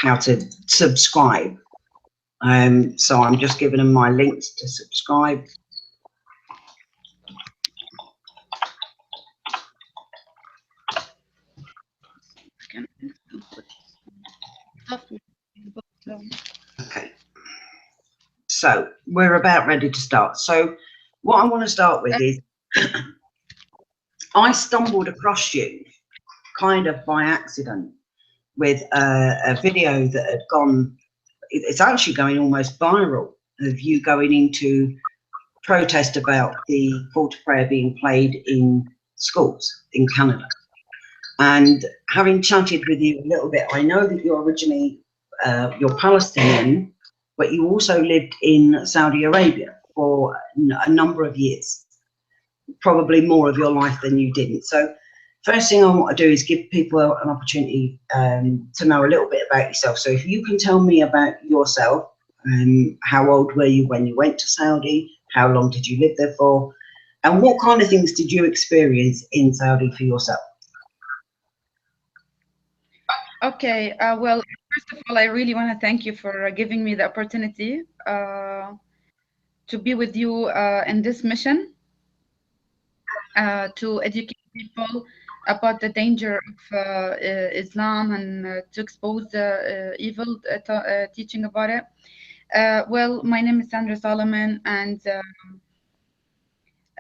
how to subscribe. So I'm just giving them my links to subscribe. Okay, so we're about ready to start. So what I want to start with is I stumbled across you kind of by accident with a video that had gone, it's actually going almost viral, of you going into protest about the call to prayer being played in schools in Canada. And having chatted with you a little bit, I know that you're originally, you're Palestinian, but you also lived in Saudi Arabia for a number of years, probably more of your life than you didn't. So first thing I want to do is give people an opportunity to know a little bit about yourself. So if you can tell me about yourself, how old were you when you went to Saudi? How long did you live there for? And what kind of things did you experience in Saudi for yourself? Okay, well, first of all, I really want to thank you for giving me the opportunity to be with you in this mission to educate people about the danger of Islam and to expose the evil teaching about it. Well, my name is Sandra Solomon, and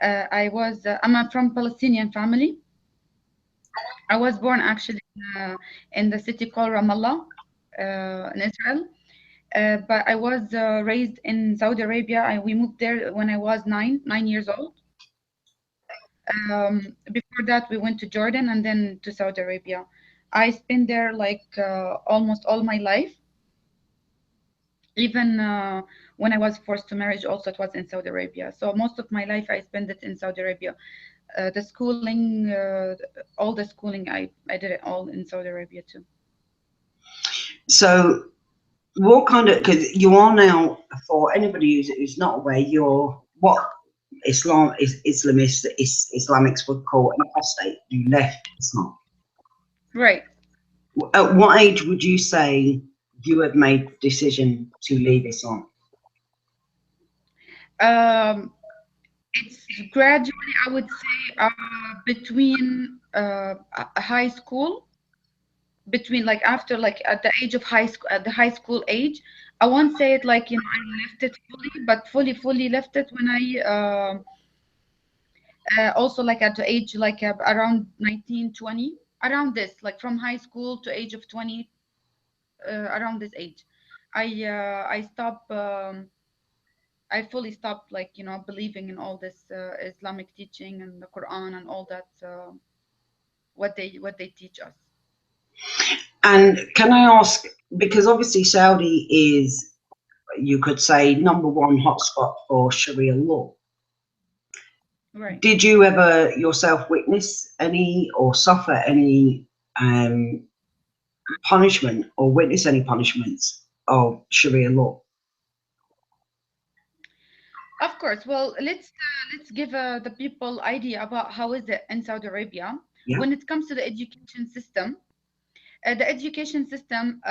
I'm from Palestinian family. I was born actually in the city called Ramallah in Israel. But I was raised in Saudi Arabia. We moved there when I was nine years old. Before that, we went to Jordan and then to Saudi Arabia. I spent there like almost all my life. Even when I was forced to marriage, also it was in Saudi Arabia. So most of my life I spent it in Saudi Arabia. The schooling, all the schooling, I did it all in Saudi Arabia too. So what kind of, because you are now, for anybody who's not aware, you're what Islamics would call an apostate. You left Islam. Right. At what age would you say you had made the decision to leave Islam? It's gradually, I would say, between high school, between like after like at the age of high school, at the high school age. I won't say it like, I left it fully, but fully left it when I also like at the age like around 19, 20, around this, like from high school to age of 20, around this age. I stopped. I fully stopped, like, believing in all this Islamic teaching and the Quran and all that, what they teach us. And can I ask, because obviously Saudi is, you could say, #1 hotspot for Sharia law. Right. Did you ever yourself witness any or suffer any punishment or witness any punishments of Sharia law? Of course. Well, let's give the people idea about how is it in Saudi Arabia Yeah. when it comes to the education system. The education system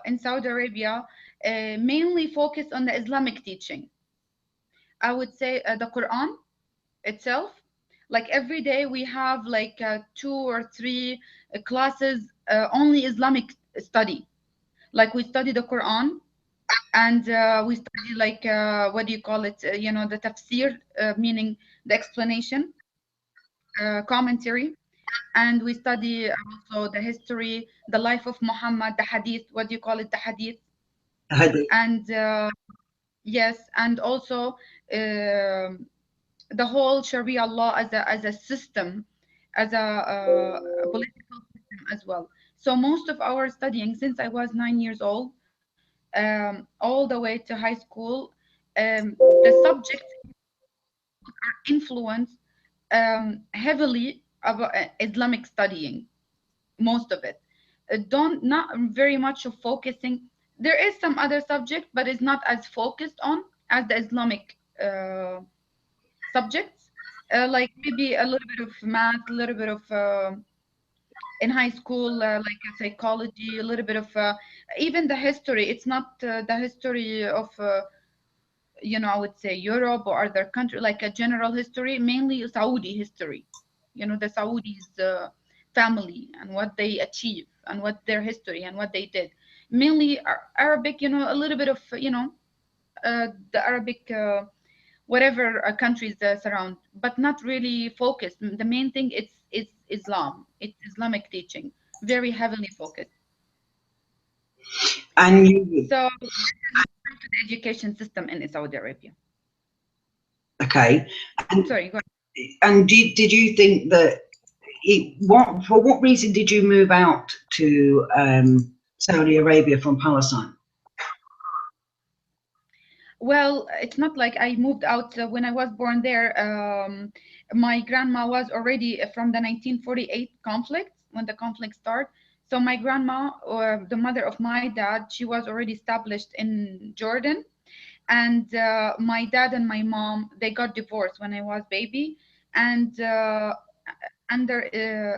in Saudi Arabia mainly focused on the Islamic teaching. I would say the Quran itself. Like every day we have like 2 or 3 classes only Islamic study. Like we study the Quran, and we study like what do you call it? The tafsir, meaning the explanation, commentary, and we study also the history, the life of Muhammad, the hadith. What do you call it? The hadith. And yes, and also the whole Sharia law as a system, as a political system as well. So most of our studying since I was 9 years old, all the way to high school, the subjects are influenced heavily about Islamic studying. Most of it, don't not very much of focusing. There is some other subject, but it's not as focused on as the Islamic subjects. Like maybe a little bit of math, a little bit of in high school, like psychology, a little bit of even the history. It's not the history of I would say Europe or other country, like a general history, mainly Saudi history. The Saudis family and what they achieve and what their history and what they did. Mainly Arabic, a little bit of the Arabic whatever countries surround, but not really focused. The main thing is Islam. It's Islamic teaching, very heavily focused. And you, So to the education system in Saudi Arabia. okay. And, Sorry, go ahead. and did you think that for what reason did you move out to Saudi Arabia from Palestine? Well, it's not like I moved out when I was born there. My grandma was already from the 1948 conflict, when the conflict started. So my grandma, or the mother of my dad, she was already established in Jordan. And my dad and my mom, they got divorced when I was baby. And under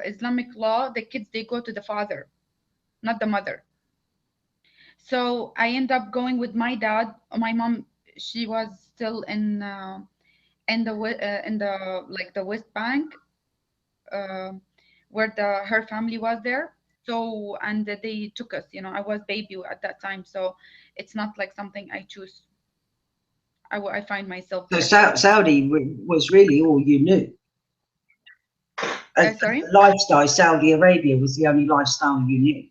Islamic law, the kids, they go to the father, not the mother. So I end up going with my dad. My mom, she was still in the like the West Bank, uh, where her family was there. So and they took us. I was baby at that time, so it's not like something I choose. I find myself So there. Saudi was really all you knew. Sorry. Lifestyle, Saudi Arabia was the only lifestyle you knew.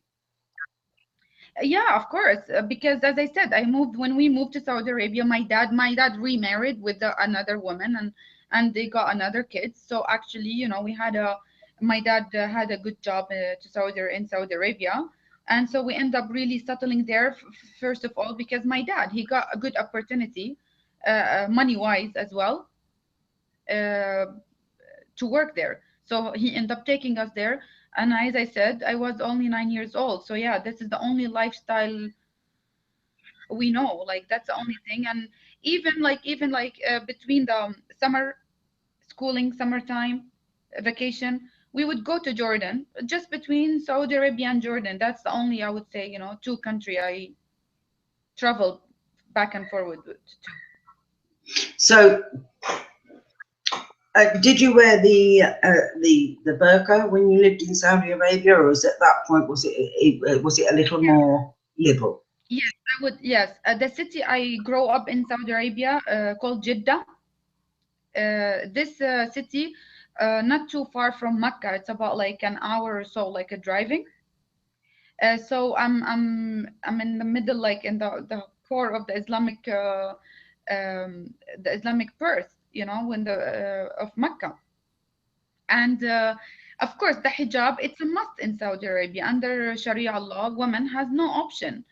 Yeah, of course. Because as I said, when we moved to Saudi Arabia, my dad remarried with another woman, and they got another kid. So actually, we had my dad had a good job in Saudi Arabia, and so we end up really settling there. First of all, because my dad, he got a good opportunity, money wise as well, uh, to work there. So he ended up taking us there. And as I said, I was only 9 years old. So yeah, this is the only lifestyle we know. Like that's the only thing. And even like between the summer schooling, summertime, vacation, we would go to Jordan. Just between Saudi Arabia and Jordan. That's the only, I would say, two country I traveled back and forward to. So, did you wear the burqa when you lived in Saudi Arabia, or was at that point was it a little more liberal? Yes, I would. Yes, the city I grow up in Saudi Arabia, called Jeddah. This city, not too far from Mecca. It's about like an hour or so, like a driving. So I'm in the middle, like in the core of the Islamic Perth, when the of Mecca. And of course, the hijab, it's a must in Saudi Arabia. Under Sharia law, woman has no option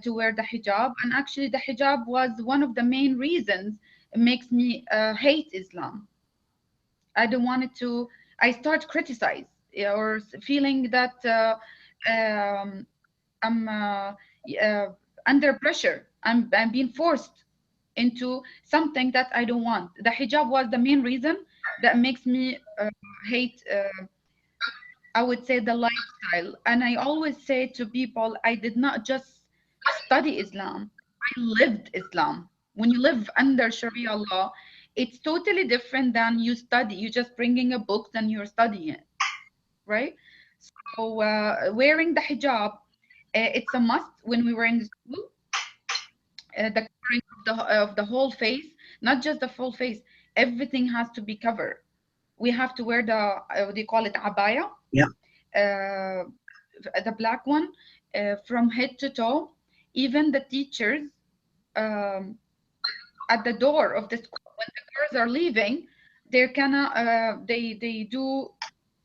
to wear the hijab. And actually, the hijab was one of the main reasons it makes me hate Islam. I don't want it to. I start criticize, or feeling that um, I'm under pressure. I'm being forced into something that I don't want. The hijab was the main reason that makes me hate, I would say, the lifestyle. And I always say to people, I did not just study Islam, I lived Islam. When you live under Sharia law, it's totally different than you study. You're just bringing a book and you're studying it, right? So wearing the hijab, it's a must when we were in the school. The covering of the whole face, not just the full face. Everything has to be covered. We have to wear the what do you call it, abaya, Yeah. uh, the black one, from head to toe. Even the teachers, um, at the door of the school when the girls are leaving, they do,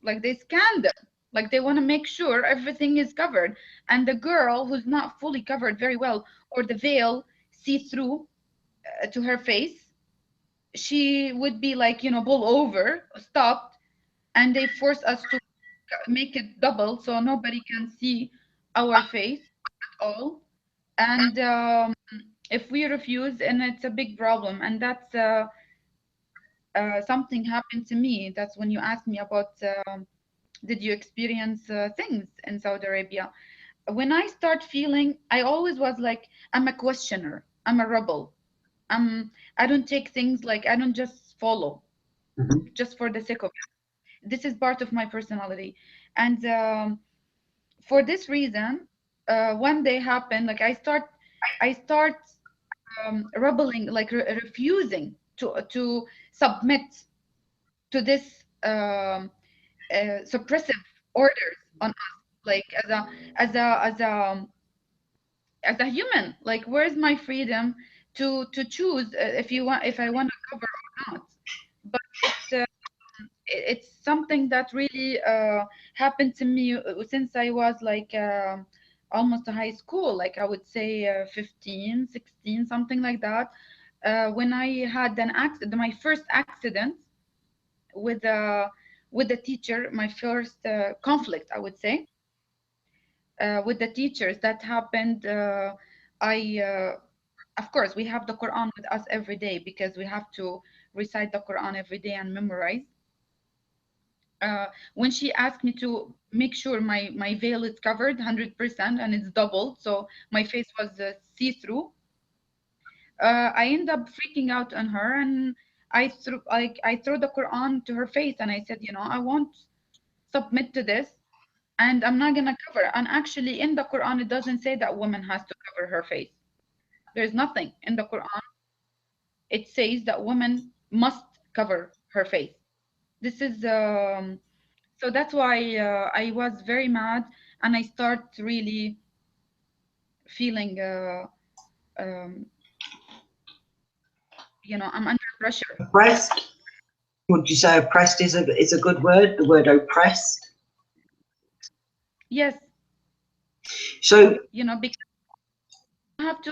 like, they scan them, like they want to make sure everything is covered. And the girl who's not fully covered very well, or the veil see through to her face, she would be like, pull over, stopped, and they force us to make it double so nobody can see our face at all. And if we refuse, and it's a big problem. And that's something happened to me. That's when you asked me about Did you experience things in Saudi Arabia? When I start feeling, I always was like, I'm a questioner, I'm a rebel. I don't take things like, I don't just follow Mhm. just for the sake of it. This is part of my personality. And for this reason, one day happened, like I start rebelling, like refusing to submit to this suppressive orders on us, like as a human. Like, where's my freedom to choose if I want to cover or not? But it's something that really happened to me since I was like almost a high school, like I would say 15, 16, something like that. When I had an accident, my first accident with uh, with the teacher, my first conflict, I would say, with the teachers that happened. I Of course, we have the Quran with us every day because we have to recite the Quran every day and memorize. When she asked me to make sure my veil is covered 100% and it's doubled, so my face was see-through, I end up freaking out on her, and I threw the Quran to her face, and I said, I won't submit to this, and I'm not gonna cover. And actually, in the Quran, it doesn't say that woman has to cover her face. There's nothing in the Quran. It says that woman must cover her face. This is so that's why I was very mad, and I start really feeling um, I'm under pressure. Oppressed? Would you say oppressed is a good word? The word oppressed. Yes, So, because you have to.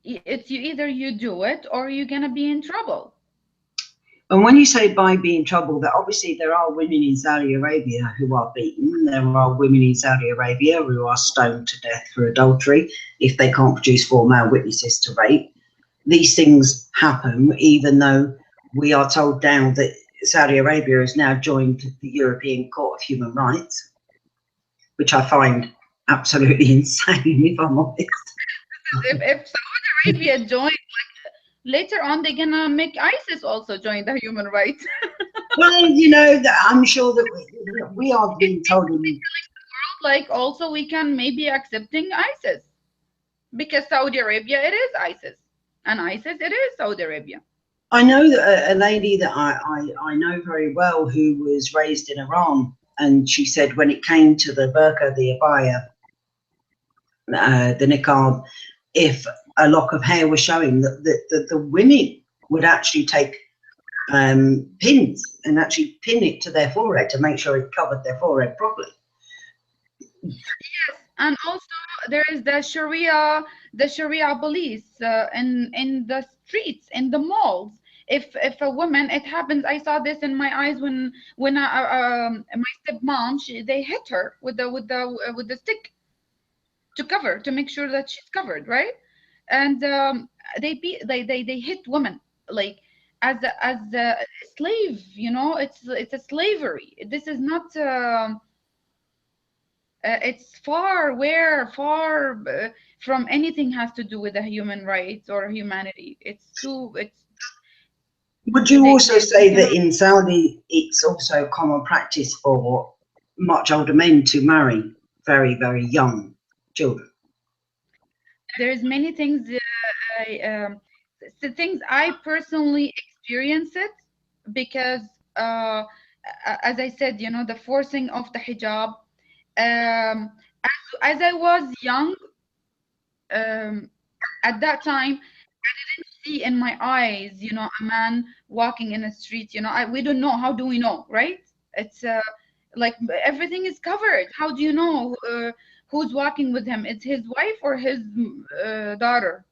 It's you, either you do it or you're gonna be in trouble. and when you say by being trouble, that obviously there are women in Saudi Arabia who are beaten. There are women in Saudi Arabia who are stoned to death for adultery if they can't produce 4 male witnesses to rape. These things happen, even though we are told now that Saudi Arabia has now joined the European Court of Human Rights, which I find absolutely insane, if I'm honest. If Saudi Arabia joins, later on they're gonna make ISIS also join the human rights. Well, I'm sure that we are being told in. Like, also we can maybe accepting ISIS, because Saudi Arabia, it is ISIS, and ISIS, it is Saudi Arabia. I know that a lady that I know very well who was raised in Iran, and she said when it came to the burqa, the abaya, the niqab, if a lock of hair was showing, that the women would actually take pins and actually pin it to their forehead to make sure it covered their forehead properly. Yes, and also there is the Sharia police in the streets, in the malls. If a woman, it happens. I saw this in my eyes my stepmom, they hit her with the stick to make sure that she's covered, right? And they hit women like as a slave. It's a slavery. This is not. It's far from anything has to do with the human rights or humanity. It's Would you also we say that cannot. in Saudi it's also common practice for much older men to marry very, very young children? There's many things. Things I personally experience it because uh, as I said, the forcing of the hijab. As I was young, um, at that time, see in my eyes, a man walking in the street. We don't know. How do we know, right? It's like everything is covered. How do you know who's walking with him? It's his wife or his daughter?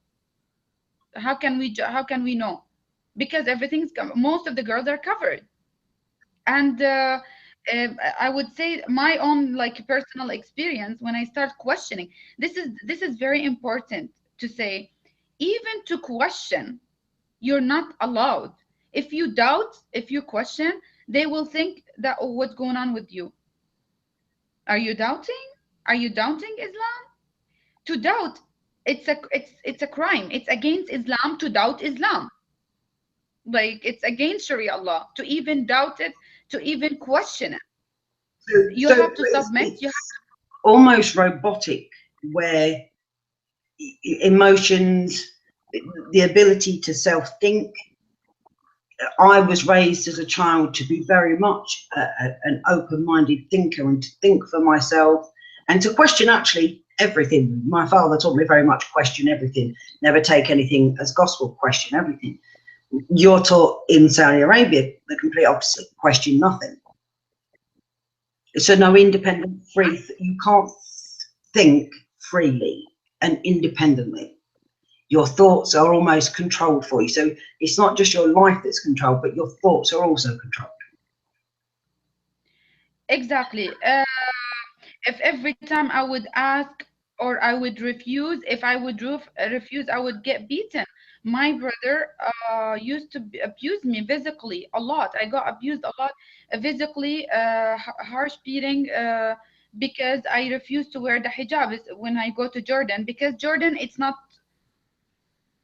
How can we know? Because most of the girls are covered. And I would say my own like personal experience when I start questioning. This is very important to say. Even to question, you're not allowed. If you doubt, if you question, they will think that, oh, what's going on with you? Are you doubting? Are you doubting Islam? To doubt, it's a crime. It's against Islam to doubt Islam. Like it's against Sharia law to even doubt it, to even question it. You So have to submit. You have. it's almost robotic, where emotions, the ability to self-think. I was raised as a child to be very much an open-minded thinker and to think for myself and to question actually everything. My father taught me very much question everything, never take anything as gospel, question everything. You're taught in Saudi Arabia the complete opposite, question nothing. So no independent, free, you can't think freely and independently. Your thoughts are almost controlled for you. So it's not just your life that's controlled, but your thoughts are also controlled. Exactly. If every time I would ask or I would refuse, if I would refuse, I would get beaten. My brother used to abuse me physically a lot. I got abused a lot physically, harsh beating, because I refused to wear the hijab when I go to Jordan. Because Jordan, it's not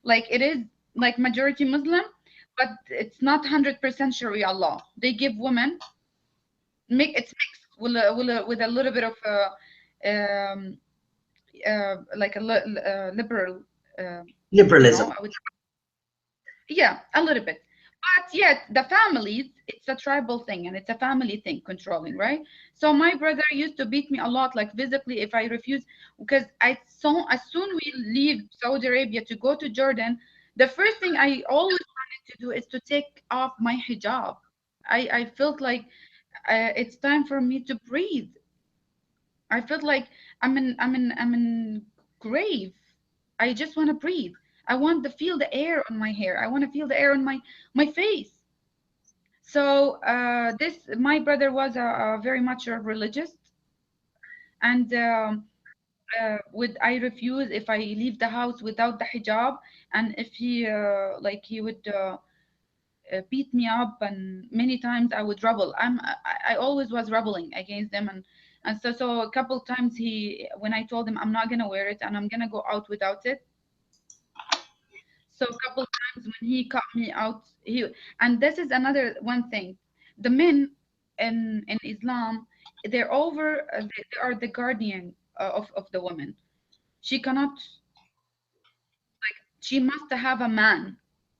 like it is like majority Muslim, but it's not 100% Sharia law. They give women it's mixed with a little bit of um, like a liberal, Liberalism. I would, yeah, a little bit. But yet, the families, it's a tribal thing and it's a family thing controlling, right? So my brother used to beat me a lot, like physically, if I refuse, because as soon we leave Saudi Arabia to go to Jordan, the first thing I always wanted to do is to take off my hijab. I felt like it's time for me to breathe. I felt like I'm in grave. I just want to breathe. I want to feel the air on my hair. I want to feel the air on my face. So this my brother was a very much a religious, and would I refuse if I leave the house without the hijab, and if he like he would beat me up, and many times I would rebel. I always was rebelling against them, and so a couple times he when I told him I'm not gonna wear it and I'm gonna go out without it. So a couple times when he caught me out, he and this is another one thing. The men in Islam, they are the guardian of the woman. She cannot she must have a man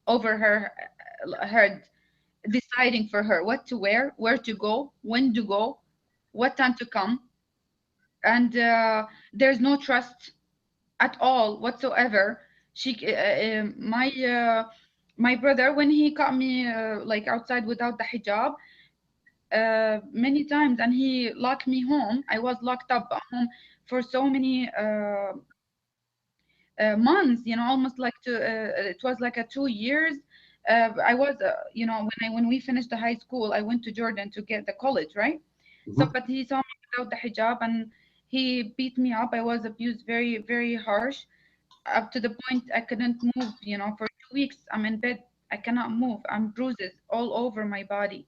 over her head deciding for her what to wear, where to go, when to go, what time to come, and there's no trust at all whatsoever. My brother, when he caught me like outside without the hijab, many times, and he locked me home. I was locked up at home for so many months, almost like it was like a 2 years. I was, when we finished the high school, I went to Jordan to get the college, right? So, Mhm. but he saw me without the hijab, and he beat me up. I was abused very, very harsh, up to the point I couldn't move. For 2 weeks, I'm in bed. I cannot move. I'm bruises all over my body,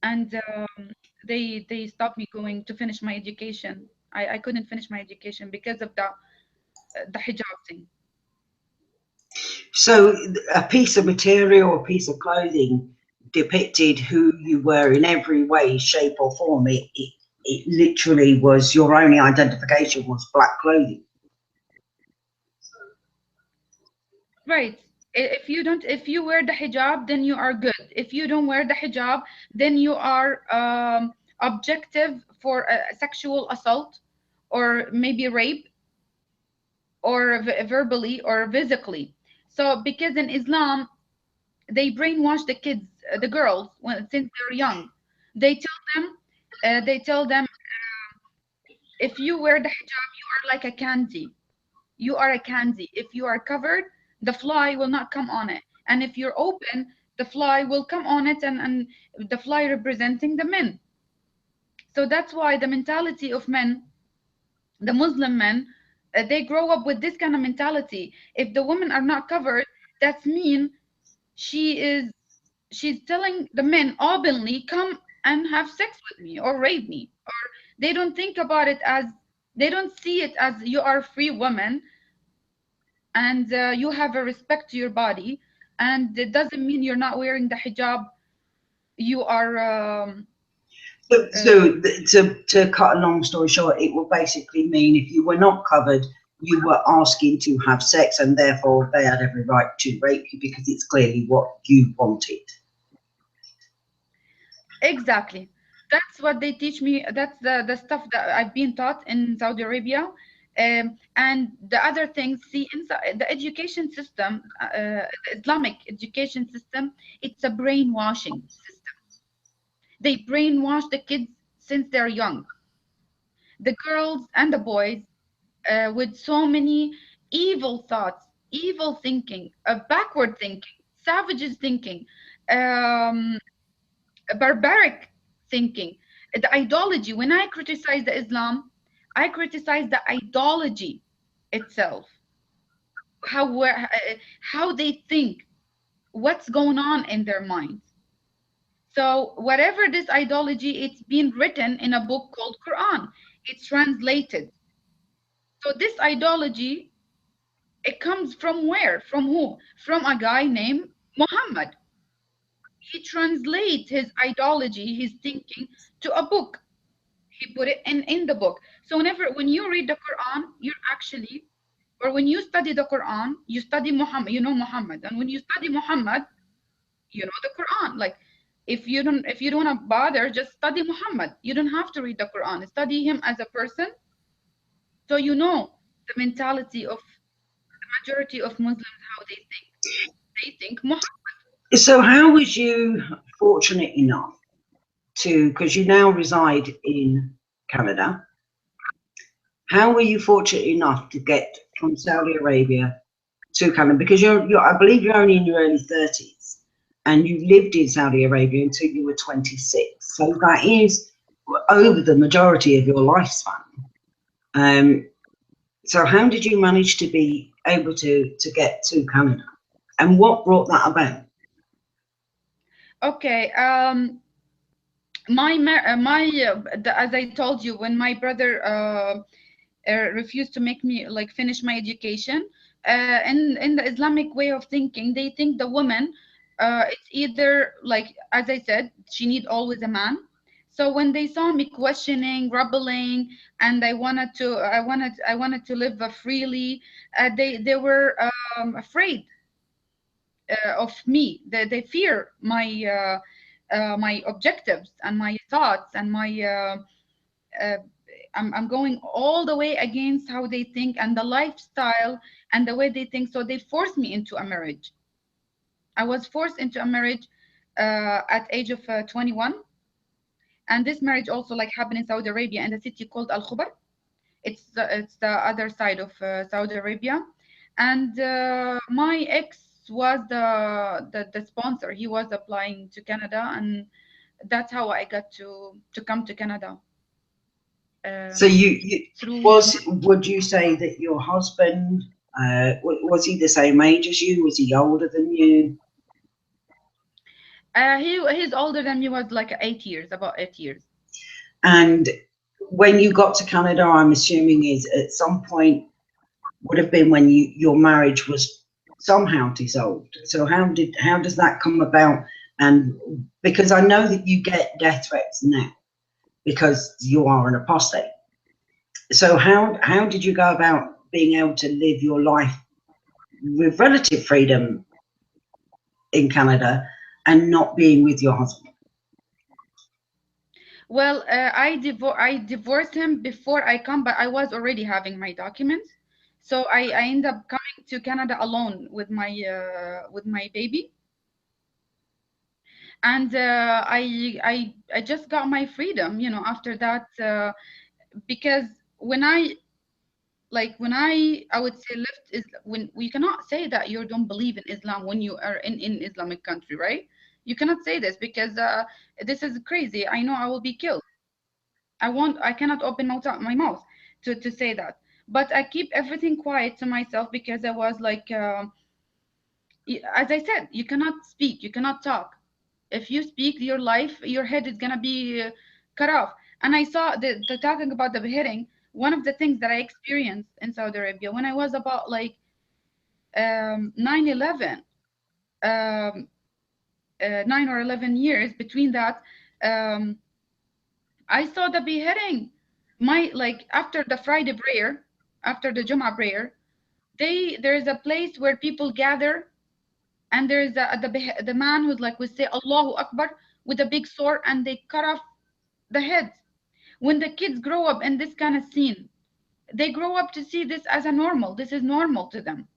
and they stopped me going to finish my education. I couldn't finish my education because of the hijab thing. So a piece of material, a piece of clothing depicted who you were in every way, shape or form. It literally was your only identification was black clothing. Right. If you wear the hijab, then you are good. If you don't wear the hijab, then you are objective for a sexual assault, or maybe rape, or verbally or physically. So because in Islam, they brainwash the kids, the girls, since they're young. They tell them if you wear the hijab, you are like a candy. You are a candy. If you are covered, the fly will not come on it. And if you're open, the fly will come on it, and the fly representing the men. So that's why the mentality of men, the Muslim men, they grow up with this kind of mentality. If the women are not covered, that's mean she is she's telling the men openly, come and have sex with me or rape me. They don't think about it as, they don't see it as you are a free woman, and you have a respect to your body, and it doesn't mean you're not wearing the hijab. You are uh, To cut a long story short, it will basically mean if you were not covered, you were asking to have sex, and therefore they had every right to rape you because it's clearly what you wanted. exactly. That's what they teach me. That's the stuff that I've been taught in Saudi Arabia. And the other thing, see, inside the education system, the Islamic education system, it's a brainwashing system. They brainwash the kids since they're young, the girls and the boys, with so many evil thoughts, evil thinking, backward thinking, savages thinking, um, barbaric thinking, the ideology. When I criticize the Islam, I criticize the ideology itself, how they think, what's going on in their minds. So whatever this ideology, it's been written in a book called Quran. It's translated. So this ideology, it comes from where? From who? From a guy named Muhammad. He translates his ideology, his thinking, to a book. He put it in the book. So whenever when you read the Quran, you're actually, or when you study the Quran, you study Muhammad, you know Muhammad. And when you study Muhammad, you know the Quran. Like if you don't want to bother, just study Muhammad. You don't have to read the Quran. Study him as a person, so you know the mentality of the majority of Muslims, how they think. They think Muhammad. So, how was you fortunate enough to, because you now reside in Canada, how were you fortunate enough to get from Saudi Arabia to Canada? Because I believe you're only in your early 30s and you lived in Saudi Arabia until you were 26. So that is over the majority of your lifespan. So how did you manage to be able to get to Canada? And what brought that about? Okay. As I told you, when my brother refused to make me like finish my education, in the Islamic way of thinking, they think the woman, it's either like, as I said, she need always a man. So when they saw me questioning, rebelling, and I wanted to live freely, they were afraid of me. They fear my objectives and my thoughts and my uh, I'm going all the way against how they think and the lifestyle and the way they think. So they forced me into a marriage. I was forced into a marriage at age of 21, and this marriage also like happened in Saudi Arabia in the city called Al Khubar. It's the other side of Saudi Arabia, and my ex was the sponsor. He was applying to Canada, and that's how I got to come to Canada. So you Through would you say that your husband, was he the same age as you? Was he older than you? he's older than me, was like 8 years, about 8 years. And when you got to Canada, I'm assuming is at some point would have been when your marriage was somehow dissolved. So how does that come about? And because I know that you get death threats now because you are an apostate. So how did you go about being able to live your life with relative freedom in Canada and not being with your husband? Well, I divorced him before I come, but I was already having my documents. So I end up coming to Canada alone with my baby. And I just got my freedom, after that, because when I would say left is when we cannot say that you don't believe in Islam when you are in Islamic country, right? You cannot say this because this is crazy. I know I will be killed. I cannot open my mouth to say that. But I keep everything quiet to myself because I was like, as I said, you cannot speak, you cannot talk. If you speak, your head is gonna be cut off. And I saw the talking about the beheading. One of the things that I experienced in Saudi Arabia when I was about like 9/11, 9 or 11 years between that, um, I saw the beheading. My like after the Friday prayer, after the Jummah prayer, there is a place where people gather, and there is the man who's like we say Allahu Akbar with a big sword, and they cut off the heads. When the kids grow up in this kind of scene, they grow up to see this as a normal. This is normal to them.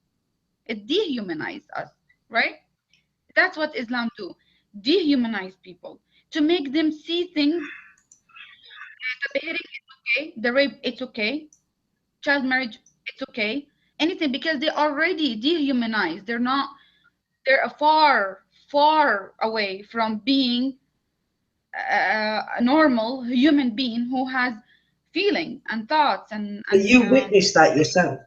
It dehumanizes us, right? That's what Islam do. Dehumanize people to make them see things. The beheading is okay. The rape, it's okay. Child marriage, it's okay. Anything, because they already dehumanized. They're not. They're a far, far away from being a normal human being who has feeling and thoughts But and you witnessed that yourself.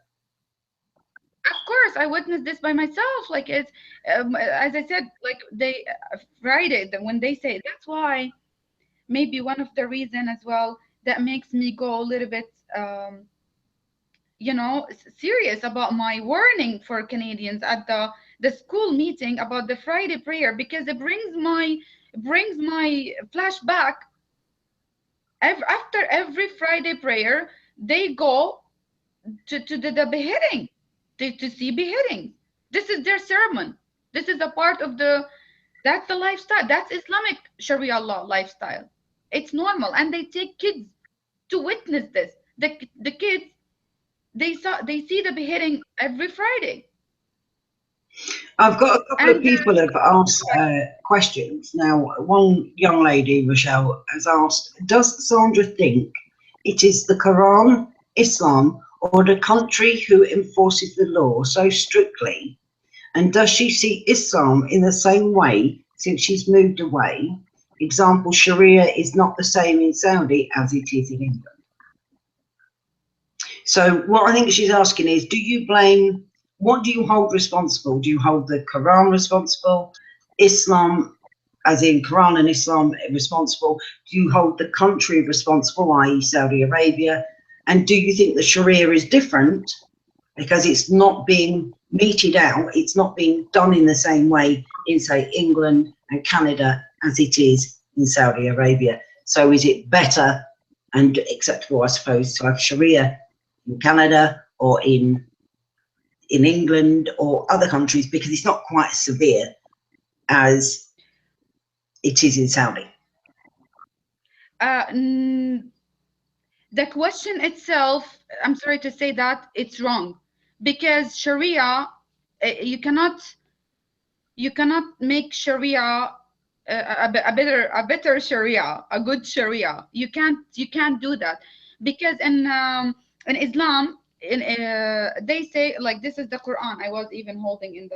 of course I witnessed this by myself. Like it's as I said, like they Friday when they say, that's why maybe one of the reason as well that makes me go a little bit serious about my warning for Canadians at the school meeting about the Friday prayer, because it brings my flashback. After every Friday prayer, they go to the beheading, to see beheading. This is their sermon. This is a part of that's the lifestyle. That's Islamic Sharia law lifestyle. It's normal, and they take kids to witness this. The kids, they see the beheading every Friday. I've got a couple of people have asked questions. Now, one young lady, Rochelle, has asked, does Sandra think it is the Quran, Islam, or the country who enforces the law so strictly? And does she see Islam in the same way since she's moved away? Example, Sharia is not the same in Saudi as it is in England. So what I think she's asking is, do you blame, what do you hold responsible? Do you hold the Quran responsible, Islam, as in Quran and Islam, responsible? Do you hold the country responsible, i.e. Saudi Arabia? And do you think the Sharia is different because it's not being meted out, it's not being done in the same way in, say, England and Canada as it is in Saudi Arabia? So is it better and acceptable, I suppose, to have Sharia in Canada or in England or other countries because it's not quite as severe as it is in Saudi? The question itself, I'm sorry to say that, it's wrong, because Sharia, you cannot make Sharia a better Sharia, a good Sharia. You can't do that, because in Islam, they say, like, this is the Quran. I was even holding in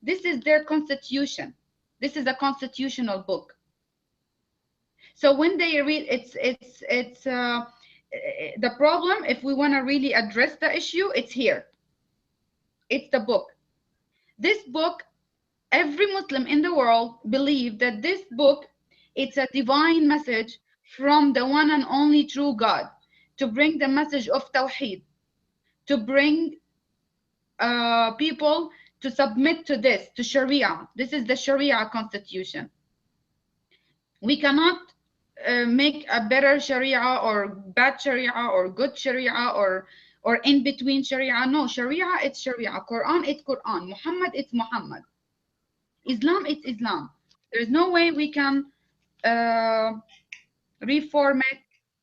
this is their constitution. This is a constitutional book. So when they read, it's the problem. If we want to really address the issue, it's here. It's the book. This book, every Muslim in the world believe that this book, it's a divine message from the one and only true God, to bring the message of Tawheed, to bring people to submit to this, to Sharia. This is the Sharia constitution. We cannot make a better Sharia or bad Sharia or good Sharia or in between Sharia. No, Sharia, it's Sharia. Quran, it's Quran. Muhammad, it's Muhammad. Islam, it's Islam. There's no way we can reform it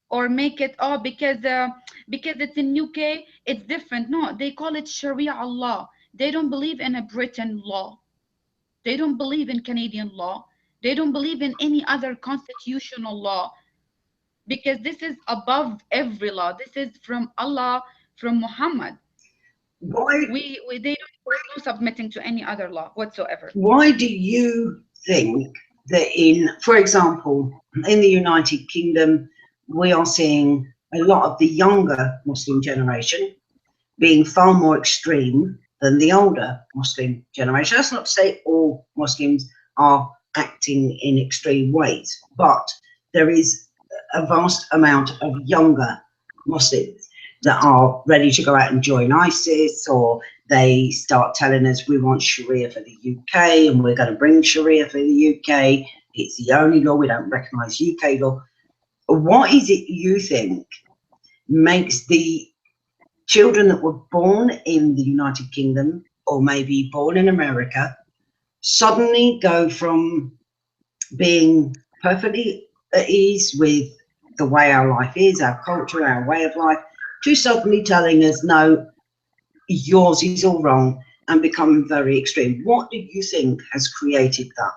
or make it because it's in UK, it's different. No, they call it Sharia law. They don't believe in a Britain law. They don't believe in Canadian law. They don't believe in any other constitutional law, because this is above every law. This is from Allah, from Muhammad. Why they don't submitting to any other law whatsoever. Why do you think that for example, in the United Kingdom, we are seeing a lot of the younger Muslim generation being far more extreme than the older Muslim generation? That's not to say all Muslims are acting in extreme ways, but there is a vast amount of younger Muslims that are ready to go out and join ISIS, or they start telling us we want Sharia for the UK and we're going to bring Sharia for the UK. It's the only law, we don't recognise UK law. What is it you think makes the children that were born in the United Kingdom or maybe born in America suddenly go from being perfectly at ease with the way our life is, our culture, our way of life, to suddenly telling us, no, yours is all wrong, and becoming very extreme? What do you think has created that?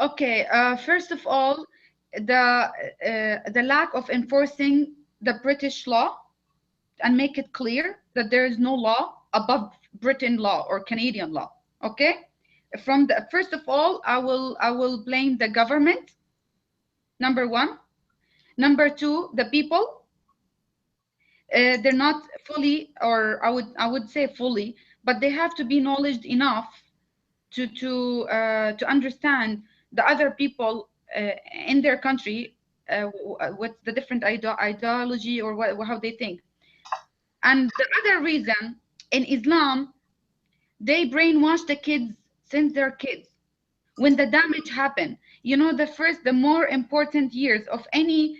Okay, first of all, the lack of enforcing the British law and make it clear that there is no law above Britain law or Canadian law. Okay, from the first of all, I will blame the government. Number one. Number two, the people. They're not fully, or I would say fully, but they have to be knowledge enough to understand the other people in their country, what's the different ideology or how they think. And the other reason, in Islam, they brainwash the kids since they're kids. When the damage happen, the more important years of any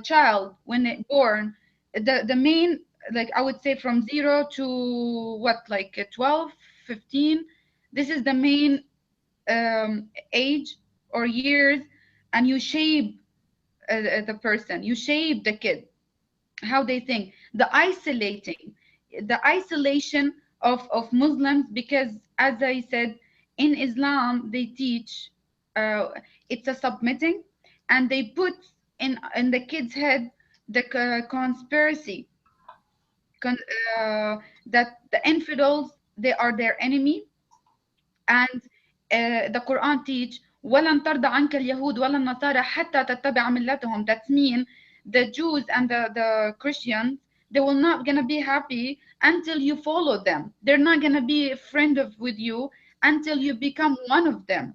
child when it born, the main, like I would say from 0 to what, like 12, 15, this is the main age or years, and you shape the person, you shape the kid, how they think. The isolation of Muslims, because as I said, in Islam they teach it's a submitting, and they put in the kid's head the conspiracy, con, that the infidels, they are their enemy. And the Quran teach وَلَنْ تَرْضَ عَنْكَ الْيَهُودُ وَلَا النَّصَارَى حَتَّى تَتَّبِعَ مِلَّتَهُم. That means the Jews and the Christians, they will not gonna be happy until you follow them. They're not gonna be a friend with you until you become one of them.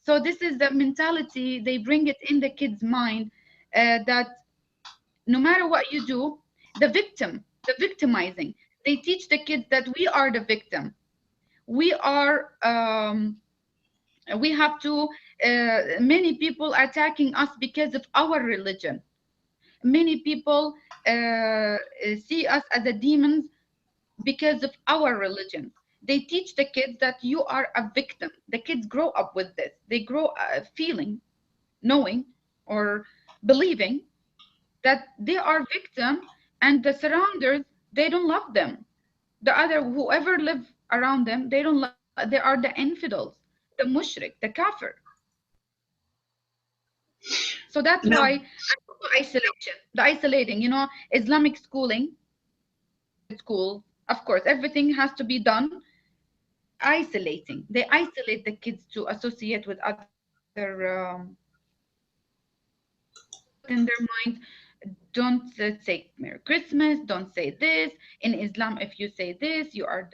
So this is the mentality they bring it in the kid's mind, that no matter what you do, the victimizing. They teach the kids that we are the victim. We are we have to many people are attacking us because of our religion. Many people see us as a demons because of our religion. They teach the kids that you are a victim. The kids grow up with this. They grow feeling, knowing, or believing that they are victim, and the surrounders, they don't love them. The other, whoever live around them, they don't love, they are the infidels, the mushrik, the kafir. So that's No. why, and also isolation, the isolating, Islamic schooling, private school, of course, everything has to be done. They isolating. They isolate the kids to associate with other. They put in their mind, don't say Merry Christmas, don't say this. In Islam, if you say this, you are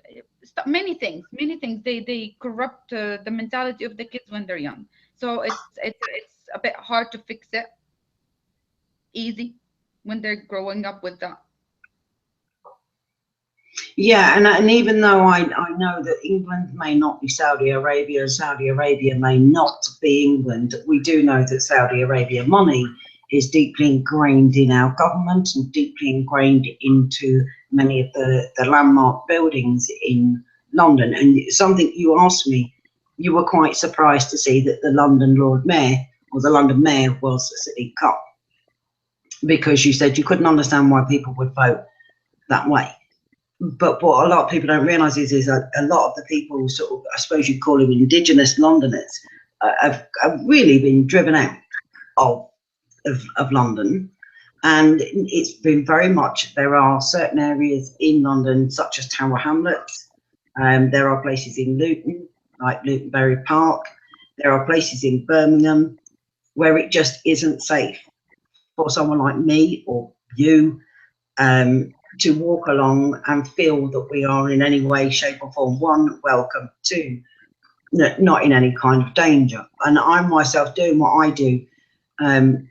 many things, many things. They corrupt the mentality of the kids when they're young. So it's a bit hard to fix it easy when they're growing up with that. Yeah, and even though I know that England may not be Saudi Arabia, and Saudi Arabia may not be England, we do know that Saudi Arabia money is deeply ingrained in our government and deeply ingrained into many of the landmark buildings in London. And something you asked me, you were quite surprised to see that the London Lord Mayor, or the London Mayor, was a Sadiq Khan, because you said you couldn't understand why people would vote that way. But what a lot of people don't realise is that a lot of the people, sort of, I suppose you'd call them indigenous Londoners, have really been driven out of London. And it's been very much, there are certain areas in London, such as Tower Hamlets. There are places in Luton, like Luton Bury Park. There are places in Birmingham where it just isn't safe for someone like me or you to walk along and feel that we are in any way, shape or form, one, welcome, two, not in any kind of danger. And I myself, doing what I do,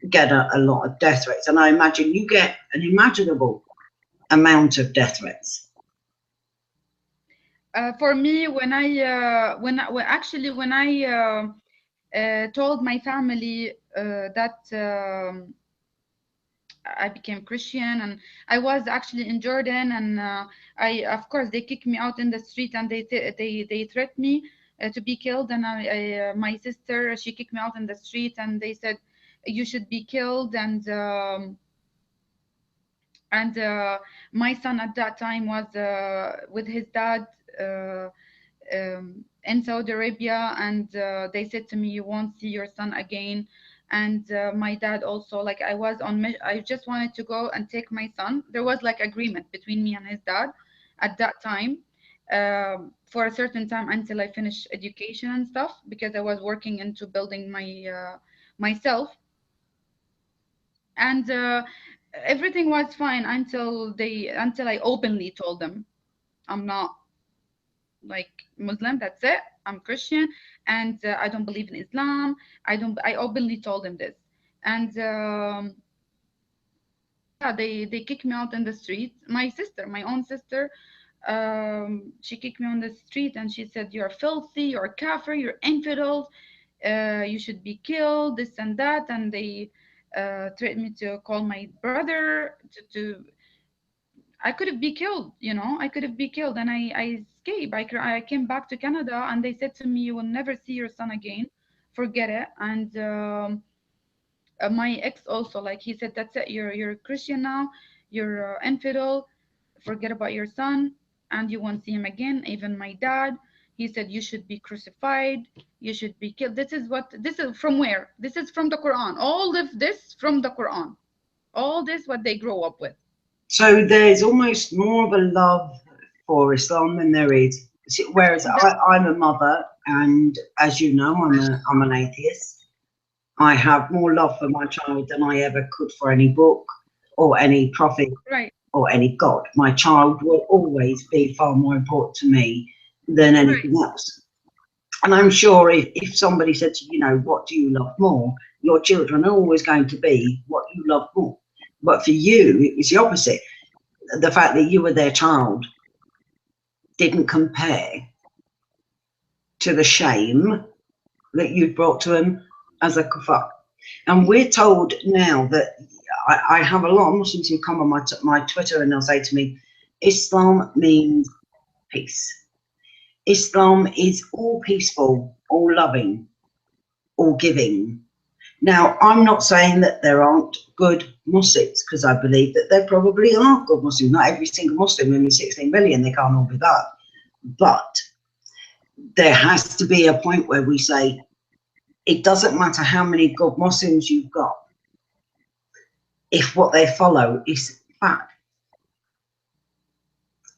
get a lot of death threats, and I imagine you get an imaginable amount of death threats. For me, when I told my family that I became Christian, and I was actually in Jordan, and of course, they kicked me out in the street, and they threatened me to be killed. And my sister, she kicked me out in the street, and they said you should be killed. And my son at that time was with his dad in Saudi Arabia, and they said to me, "You won't see your son again." And my dad also, like, I just wanted to go and take my son. There was like agreement between me and his dad at that time, for a certain time until I finish education and stuff, because I was working into building myself. And everything was fine until I openly told them I'm not like Muslim. That's it. I'm Christian, and I don't believe in Islam. I openly told them this, and yeah, they kicked me out in the street. My sister, my own sister, she kicked me on the street, and she said, "You're filthy. You're kafir. You're infidels. You should be killed. This and that." And they threatened me to call my brother to I could have been killed, I could have been killed. And I escaped. I came back to Canada, and they said to me, "You will never see your son again. Forget it." And my ex also, like, he said, "That's it. You're a Christian now. You're infidel. Forget about your son, and you won't see him again." Even my dad, he said, "You should be crucified. You should be killed." This is from where? This is from the Quran. All of this from the Quran. All this what they grow up with. So there's almost more of a love for Islam than there is. Whereas I'm a mother, and as you know, I'm an atheist. I have more love for my child than I ever could for any book or any prophet, Right. or any God. My child will always be far more important to me than anything else. And I'm sure if somebody said to you, what do you love more? Your children are always going to be what you love more. But for you, it's the opposite. The fact that you were their child didn't compare to the shame that you brought to them as a kufar. And we're told now that I have a lot of Muslims who come on my Twitter, and they'll say to me, Islam means peace. Islam is all peaceful, all loving, all giving. Now, I'm not saying that there aren't good Muslims, because I believe that there probably are good Muslims. Not every single Muslim, in 16 million, they can't all be that. But there has to be a point where we say, it doesn't matter how many good Muslims you've got, if what they follow is bad.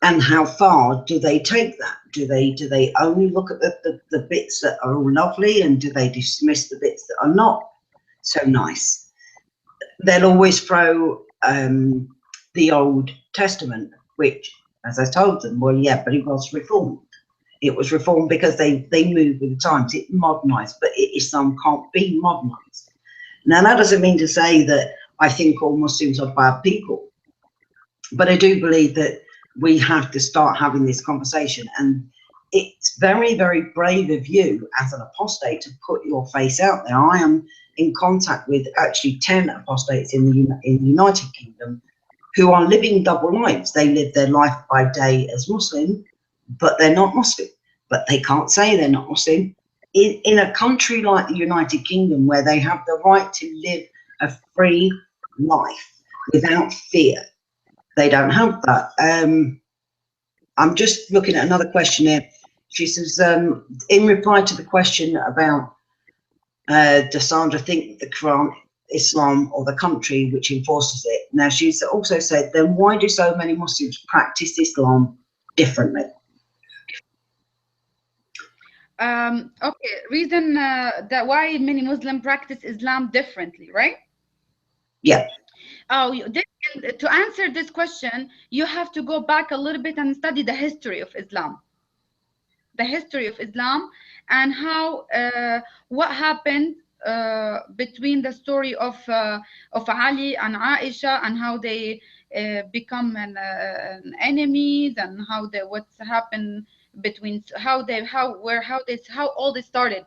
And how far do they take that? Do they only look at the bits that are all lovely, and do they dismiss the bits that are not so nice? They'll always throw the Old Testament, which, as I told them, well, yeah, but it was reformed. It was reformed because they moved with the times. It modernized, but Islam can't be modernized. Now, that doesn't mean to say that I think all Muslims are bad people, but I do believe that we have to start having this conversation. And it's very, very brave of you as an apostate to put your face out there. I am in contact with actually 10 apostates in the United Kingdom who are living double lives. They live their life by day as Muslim, but they're not Muslim. But they can't say they're not Muslim. In a country like the United Kingdom, where they have the right to live a free life without fear, they don't have that. I'm just looking at another question here. She says, in reply to the question about does Sandra think the Quran, Islam, or the country which enforces it? Now, she's also said, then why do so many Muslims practice Islam differently? Okay, reason that why many Muslims practice Islam differently, right? Yeah. Oh, to answer this question, you have to go back a little bit and study the history of Islam. the history of Islam, and how what happened between the story of Ali and Aisha, and how they become an enemies, and how they what's happened between how all this started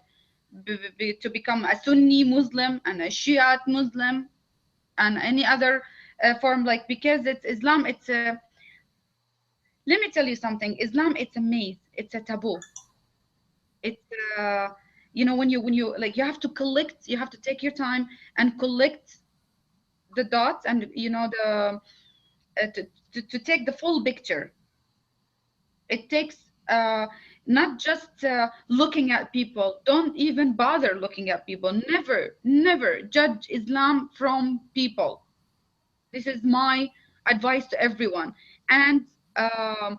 to become a Sunni Muslim and a Shiite Muslim and any other form, like, because it's Islam, it's a, let me tell you something, Islam, it's a maze, it's a taboo, it's when you like, you have to collect, you have to take your time and collect the dots, and the to take the full picture. It takes not just looking at people, don't even bother looking at people, never judge Islam from people. This is my advice to everyone. And um,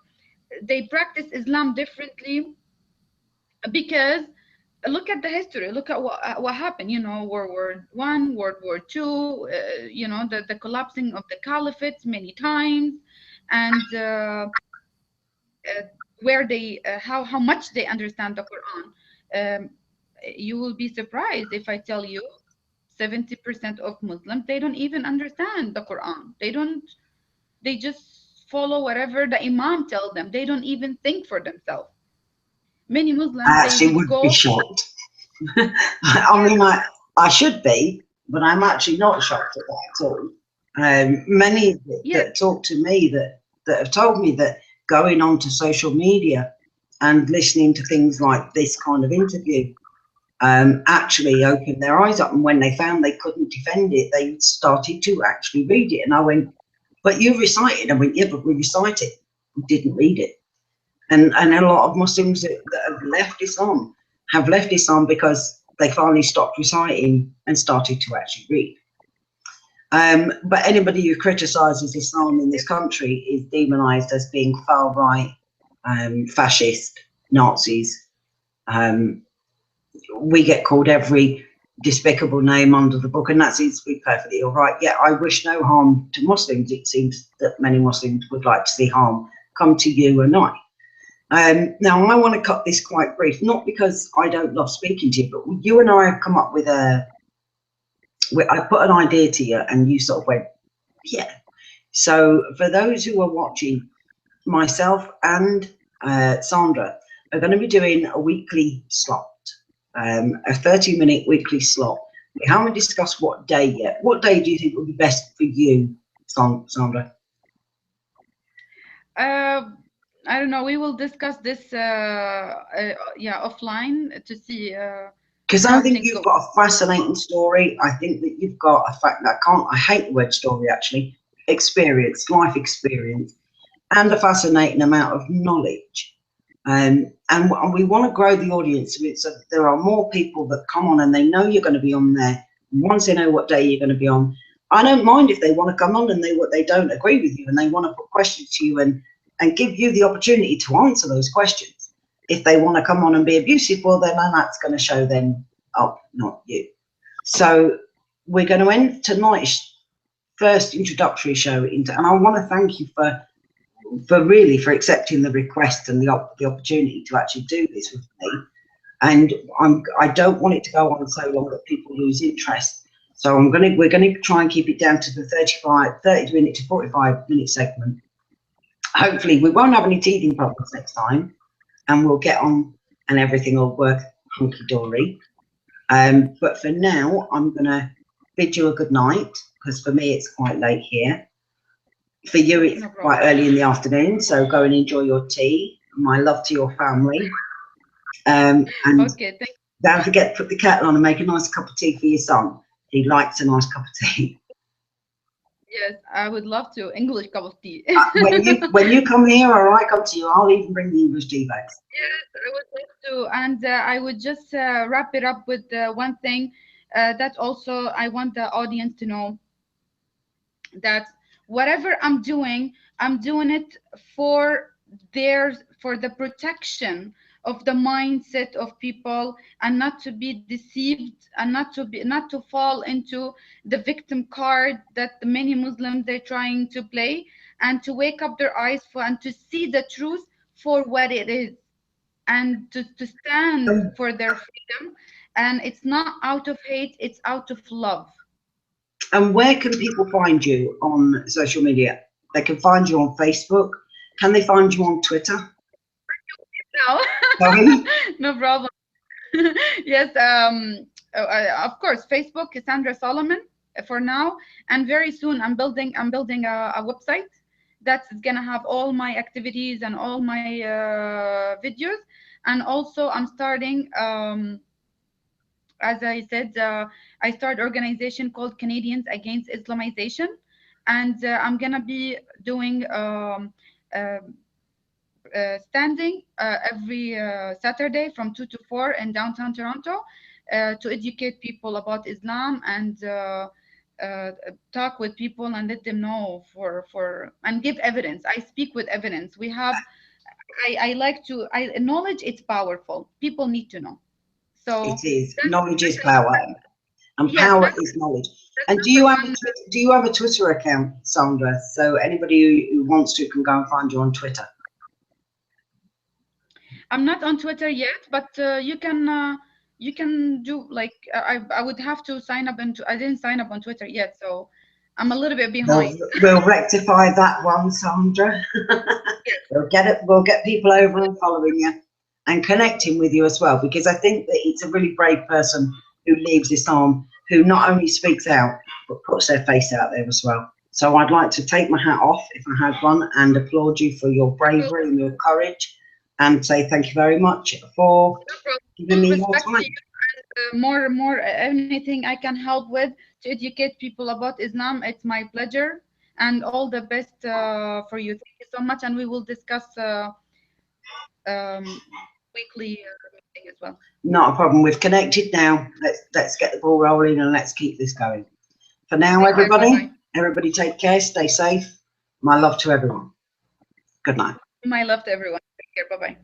they practice Islam differently because look at the history, look at what happened, World War I, World War II, the collapsing of the caliphates many times, and uh, where they how much they understand the Quran. um, you will be surprised if I tell you 70% of Muslims, they don't even understand the Quran. They just follow whatever the imam tells them. They don't even think for themselves. Many Muslims, I they actually would would be go. shocked. I Yeah. mean, I should be, but I'm actually not shocked at that at all. Many Yes. that talk to me that have told me that going onto social media and listening to things like this kind of interview actually opened their eyes up. And when they found they couldn't defend it, they started to actually read it. And I went, but you recited. I went, yeah, but we recite it. We didn't read it. And a lot of Muslims that have left Islam because they finally stopped reciting and started to actually read. But anybody who criticises Islam in this country is demonised as being far right, fascist, Nazis. We get called every despicable name under the book, and that seems to be perfectly all right. Yet I wish no harm to Muslims. It seems that many Muslims would like to see harm come to you and I. Now, I want to cut this quite brief, not because I don't love speaking to you, but you and I have come up with I put an idea to you and you sort of went, yeah. So for those who are watching, myself and Sandra are going to be doing a weekly slot, a 30-minute weekly slot. We haven't discussed what day yet. What day do you think would be best for you, Sandra? Uh, I don't know. We will discuss this, yeah, offline to see Because I how think things you've go. got a fascinating story. I think that you've got a fact that I hate the word story actually, life experience, and a fascinating amount of knowledge. And we want to grow the audience so there are more people that come on and they know you're going to be on there. Once they know what day you're going to be on, I don't mind if they want to come on and they don't agree with you and they want to put questions to you and give you the opportunity to answer those questions. If they want to come on and be abusive, well, then that's going to show them up, not you. So we're going to end tonight's first introductory show and I want to thank you for accepting the request and the opportunity to actually do this with me. And I don't want it to go on so long that people lose interest. So we're going to try and keep it down to the 30 minute to 45 minute segment. Hopefully we won't have any teething problems next time and we'll get on and everything will work hunky-dory. But for now, I'm going to bid you a good night because for me it's quite late here. For you, it's quite early in the afternoon, so go and enjoy your tea. My love to your family. And Okay, thank you. don't forget to put the kettle on and make a nice cup of tea for your son. He likes a nice cup of tea. Yes, I would love to. English cup of tea. When you come here or I come to you, I'll even bring the English tea bags. Yes, I would love to. And I would just wrap it up with one thing that also I want the audience to know, that whatever I'm doing it for the protection of the mindset of people, and not to be deceived, and not to fall into the victim card that the many Muslims they're trying to play, and to wake up their eyes for and to see the truth for what it is. and to stand for their freedom. And it's not out of hate, it's out of love. And where can people find you on social media? They can find you on Facebook. Can they find you on Twitter? No, Sorry? no problem. Yes, of course, Facebook is Sandra Solomon for now, and very soon I'm building a website that's gonna have all my activities and all my videos, and also I'm starting. As I said, I started organization called Canadians Against Islamization, and I'm gonna be doing uh, standing every Saturday from 2 to 4 in downtown Toronto to educate people about Islam, and talk with people and let them know for and give evidence. I speak with evidence. We have. I like to. Knowledge. It's powerful. People need to know. So It is. that's, Knowledge is power, and yes, power is knowledge. And that's number one. do you have a Twitter account, Sandra? So anybody who wants to can go and find you on Twitter. I'm not on Twitter yet, but you can do like I would have to sign up, and I didn't sign up on Twitter yet, so I'm a little bit behind. We'll rectify that one, Sandra. We'll get people over and following you and connecting with you as well, because I think that it's a really brave person who leaves Islam, who not only speaks out but puts their face out there as well. So I'd like to take my hat off, if I had one, and applaud you for your bravery and your courage, and say thank you very much for giving me your time. More anything I can help with to educate people about Islam, it's my pleasure, and all the best for you. Thank you so much, and we will discuss weekly meeting as well. Not a problem. We've connected now. Let's get the ball rolling and let's keep this going. For now, everybody take care, stay safe. My love to everyone. Good night. My love to everyone. Take care. Bye-bye.